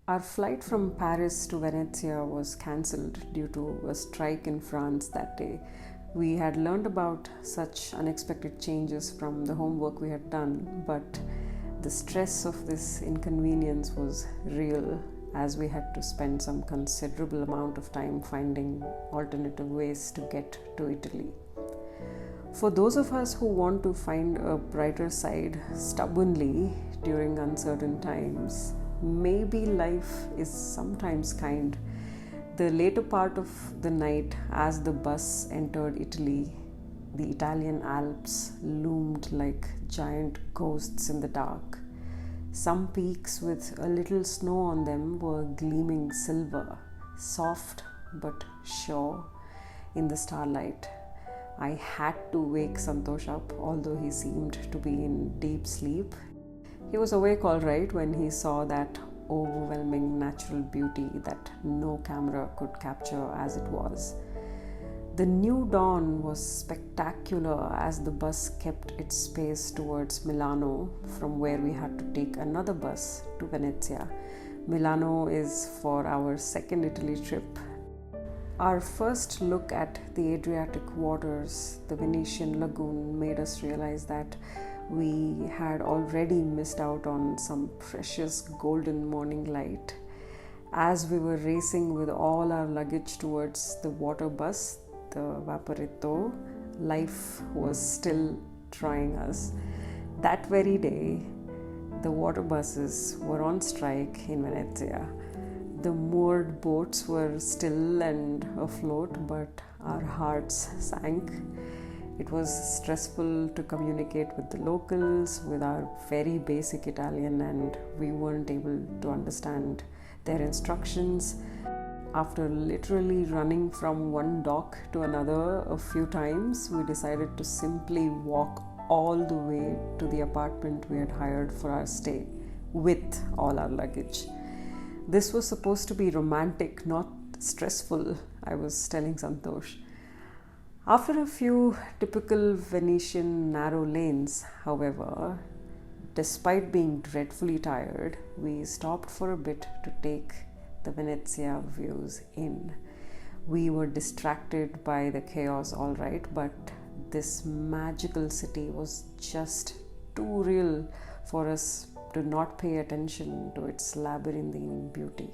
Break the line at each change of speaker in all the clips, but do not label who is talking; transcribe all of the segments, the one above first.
Our flight from Paris to Venezia was cancelled due to a strike in France that day. We had learned about such unexpected changes from the homework we had done, but the stress of this inconvenience was real as we had to spend some considerable amount of time finding alternative ways to get to Italy. For those of us who want to find a brighter side stubbornly during uncertain times, maybe life is sometimes kind. The later part of the night, as the bus entered Italy, the Italian Alps loomed like giant ghosts in the dark. Some peaks with a little snow on them were gleaming silver, soft but sure in the starlight. I had to wake Santosh up, although he seemed to be in deep sleep. He was awake all right when he saw that overwhelming natural beauty that no camera could capture as it was. The new dawn was spectacular as the bus kept its pace towards Milano, from where we had to take another bus to Venezia. Milano is for our second Italy trip. Our first look at the Adriatic waters, the Venetian lagoon, made us realize that we had already missed out on some precious golden morning light. As we were racing with all our luggage towards the water bus, the Vaporetto, life was still trying us. That very day, the water buses were on strike in Venezia. The moored boats were still and afloat, but our hearts sank. It was stressful to communicate with the locals with our very basic Italian, and we weren't able to understand their instructions. After literally running from one dock to another a few times, we decided to simply walk all the way to the apartment we had hired for our stay with all our luggage. This was supposed to be romantic, not stressful, I was telling Santosh. After a few typical Venetian narrow lanes, however, despite being dreadfully tired, we stopped for a bit to take the Venezia views in. We were distracted by the chaos, all right, but this magical city was just too real for us to not pay attention to its labyrinthine beauty.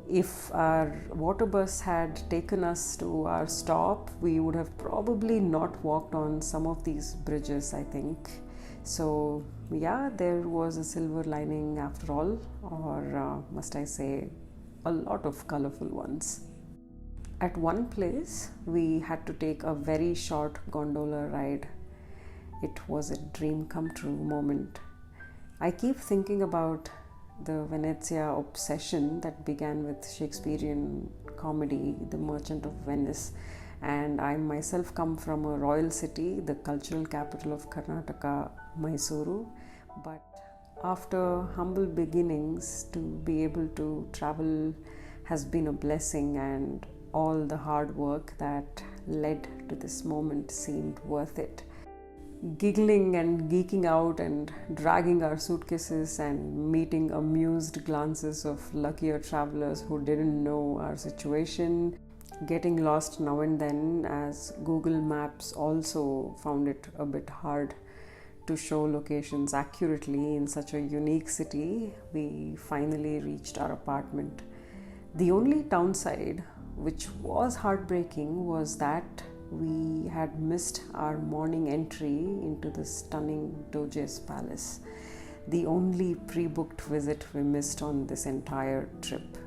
If our water bus had taken us to our stop, we would have probably not walked on some of these bridges, I think. So, yeah, there was a silver lining after all, or must I say, a lot of colorful ones. At one place, we had to take a very short gondola ride. It was a dream come true moment. I keep thinking about the Venezia obsession that began with Shakespearean comedy, The Merchant of Venice, and I myself come from a royal city, the cultural capital of Karnataka, Mysuru. But after humble beginnings, to be able to travel has been a blessing, and all the hard work that led to this moment seemed worth it. Giggling and geeking out and dragging our suitcases and meeting amused glances of luckier travelers who didn't know our situation, getting lost now and then as Google Maps also found it a bit hard to show locations accurately in such a unique city, we finally reached our apartment. The only downside, which was heartbreaking, was that we had missed our morning entry into the stunning Doge's Palace, the only pre-booked visit we missed on this entire trip.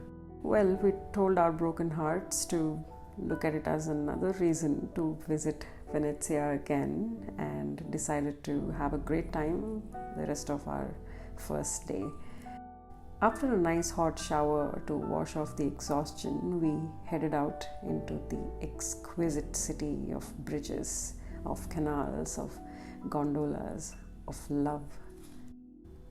Well, we told our broken hearts to look at it as another reason to visit Venezia again, and decided to have a great time the rest of our first day. After a nice hot shower to wash off the exhaustion, we headed out into the exquisite city of bridges, of canals, of gondolas, of love.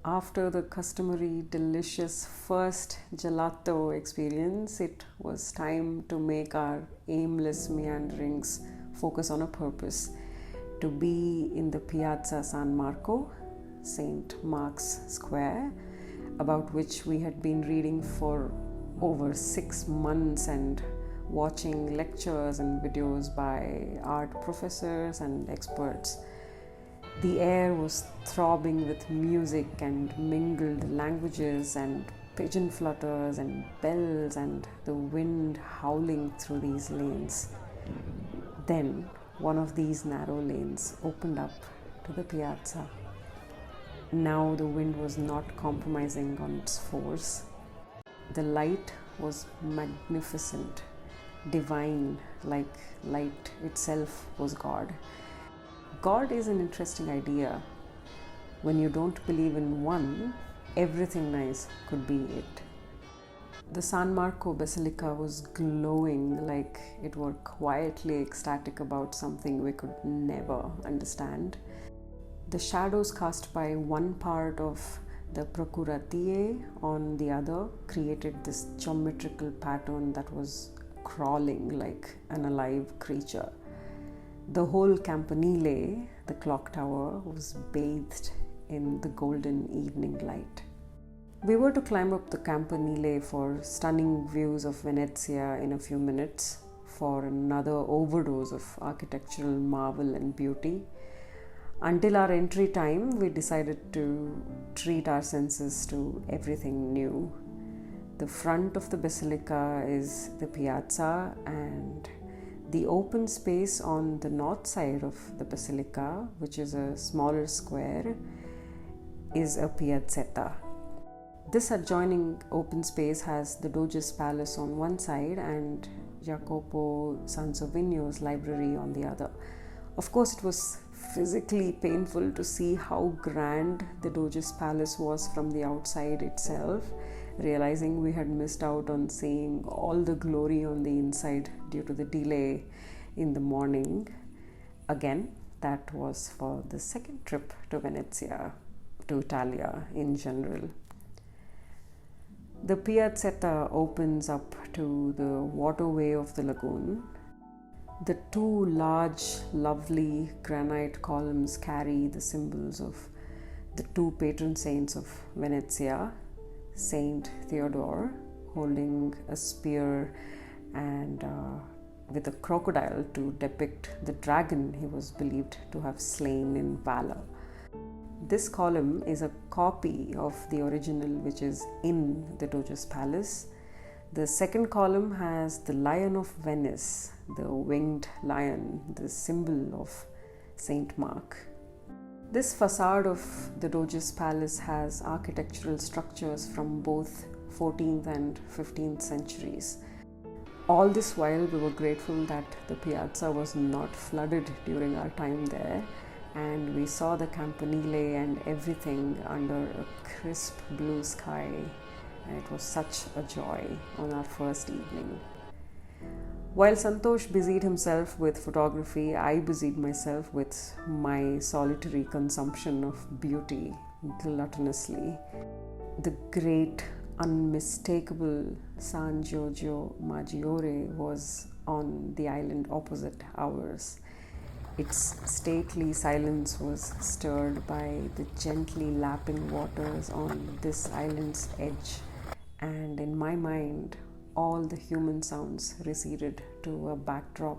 After the customary delicious first gelato experience, it was time to make our aimless meanderings focus on a purpose, to be in the Piazza San Marco, St. Mark's Square, about which we had been reading for over 6 months and watching lectures and videos by art professors and experts. The air was throbbing with music and mingled languages and pigeon flutters and bells and the wind howling through these lanes. Then one of these narrow lanes opened up to the piazza. Now the wind was not compromising on its force. The light was magnificent, divine, like light itself was God. God is an interesting idea. When you don't believe in one, everything nice could be it. The San Marco Basilica was glowing like it were quietly ecstatic about something we could never understand. The shadows cast by one part of the Procuratie on the other created this geometrical pattern that was crawling like an alive creature. The whole Campanile, the clock tower, was bathed in the golden evening light. We were to climb up the Campanile for stunning views of Venezia in a few minutes, for another overdose of architectural marvel and beauty. Until our entry time, we decided to treat our senses to everything new. The front of the basilica is the piazza, and the open space on the north side of the basilica, which is a smaller square, is a piazzetta. This adjoining open space has the Doge's Palace on one side and Jacopo Sansovino's library on the other. Of course, it was physically painful to see how grand the Doge's Palace was from the outside itself, realizing we had missed out on seeing all the glory on the inside due to the delay in the morning. Again, that was for the second trip to Venezia, to Italia in general. The piazzetta opens up to the waterway of the lagoon. The two large, lovely granite columns carry the symbols of the two patron saints of Venezia, Saint Theodore holding a spear and with a crocodile to depict the dragon he was believed to have slain in valor. This column is a copy of the original, which is in the Doge's Palace. The second column has the Lion of Venice, the winged lion, the symbol of Saint Mark. This facade of the Doge's Palace has architectural structures from both 14th and 15th centuries. All this while, we were grateful that the piazza was not flooded during our time there, and we saw the Campanile and everything under a crisp blue sky. And it was such a joy on our first evening. While Santosh busied himself with photography, I busied myself with my solitary consumption of beauty gluttonously. The great, unmistakable San Giorgio Maggiore was on the island opposite ours. Its stately silence was stirred by the gently lapping waters on this island's edge, and in my mind, all the human sounds receded to a backdrop.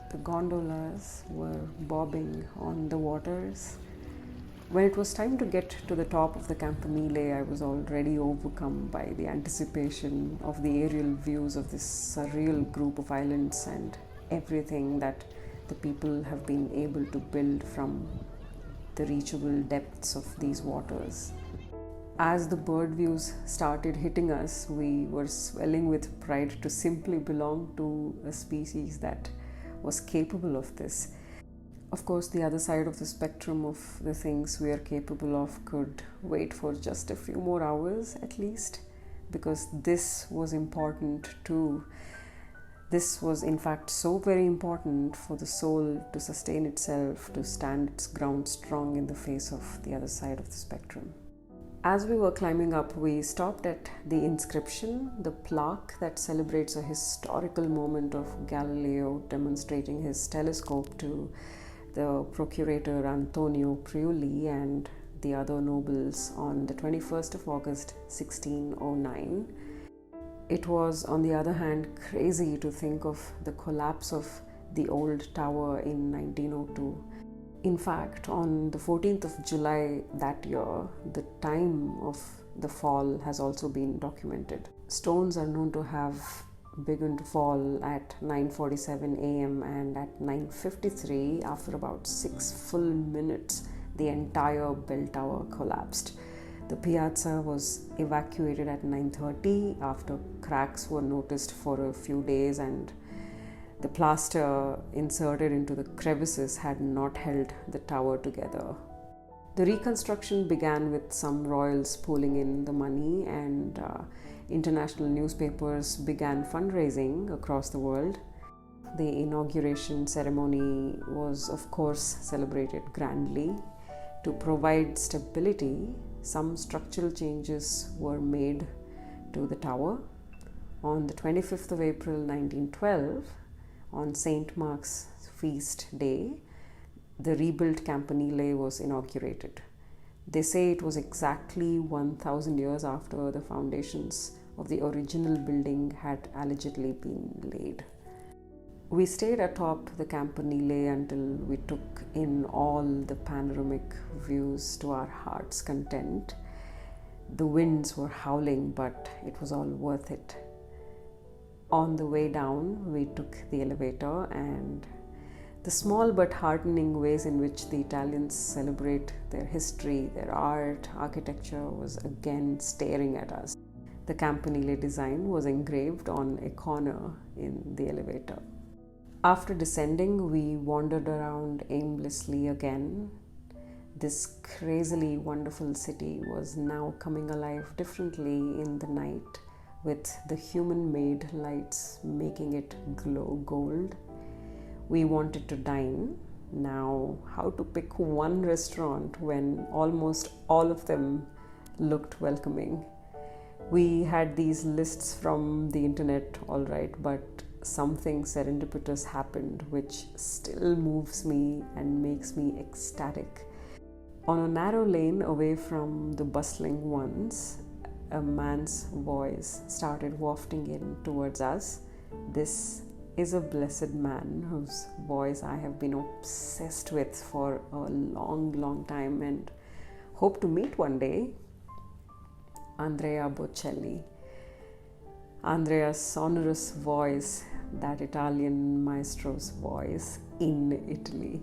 The gondolas were bobbing on the waters. When it was time to get to the top of the Campanile, I was already overcome by the anticipation of the aerial views of this surreal group of islands and everything that the people have been able to build from the reachable depths of these waters. As the bird views started hitting us, we were swelling with pride to simply belong to a species that was capable of this. Of course, the other side of the spectrum of the things we are capable of could wait for just a few more hours at least, because this was important too. This was in fact so very important for the soul to sustain itself, to stand its ground strong in the face of the other side of the spectrum. As we were climbing up, we stopped at the inscription, the plaque that celebrates a historical moment of Galileo demonstrating his telescope to the procurator Antonio Priuli and the other nobles on the 21st of August 1609. It was, on the other hand, crazy to think of the collapse of the old tower in 1902. In fact, on the 14th of July that year, the time of the fall has also been documented. Stones are known to have begun to fall at 9:47 a.m. and at 9:53, after about 6 full minutes, the entire bell tower collapsed. The piazza was evacuated at 9:30 after cracks were noticed for a few days, and the plaster inserted into the crevices had not held the tower together. The reconstruction began with some royals pulling in the money, and international newspapers began fundraising across the world. The inauguration ceremony was, of course, celebrated grandly. To provide stability, some structural changes were made to the tower. On the 25th of April 1912, on St. Mark's feast day, the rebuilt Campanile was inaugurated. They say it was exactly 1,000 years after the foundations of the original building had allegedly been laid. We stayed atop the Campanile until we took in all the panoramic views to our heart's content. The winds were howling, but it was all worth it. On the way down, we took the elevator, and the small but heartening ways in which the Italians celebrate their history, their art, architecture was again staring at us. The Campanile design was engraved on a corner in the elevator. After descending, we wandered around aimlessly again. This crazily wonderful city was now coming alive differently in the night, with the human-made lights making it glow gold. We wanted to dine. Now, how to pick one restaurant when almost all of them looked welcoming? We had these lists from the internet, all right, but something serendipitous happened which still moves me and makes me ecstatic. On a narrow lane away from the bustling ones, a man's voice started wafting in towards us. This is a blessed man whose voice I have been obsessed with for a long time and hope to meet one day. Andrea Bocelli. Andrea's sonorous voice, that Italian maestro's voice in Italy.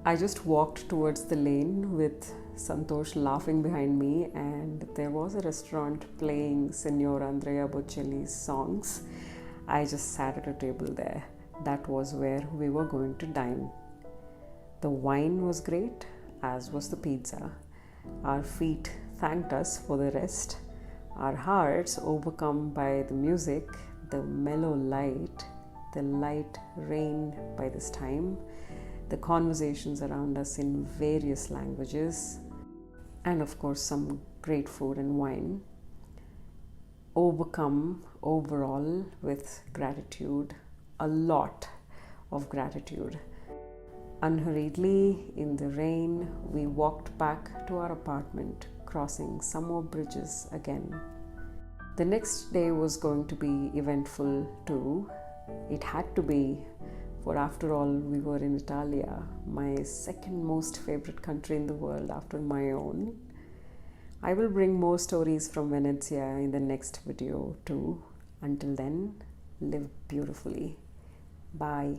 I just walked towards the lane with Santosh laughing behind me, and there was a restaurant playing Signor Andrea Bocelli's songs. I just sat at a table there. That was where we were going to dine. The wine was great, as was the pizza. Our feet thanked us for the rest. Our hearts overcome by the music, the mellow light, the light rain by this time, the conversations around us in various languages, and of course some great food and wine. Overcome overall with gratitude, a lot of gratitude. Unhurriedly, in the rain, we walked back to our apartment, crossing some more bridges again. The next day was going to be eventful too. It had to be, for after all, we were in Italia, my second most favorite country in the world after my own. I will bring more stories from Venezia in the next video too. Until then, live beautifully. Bye.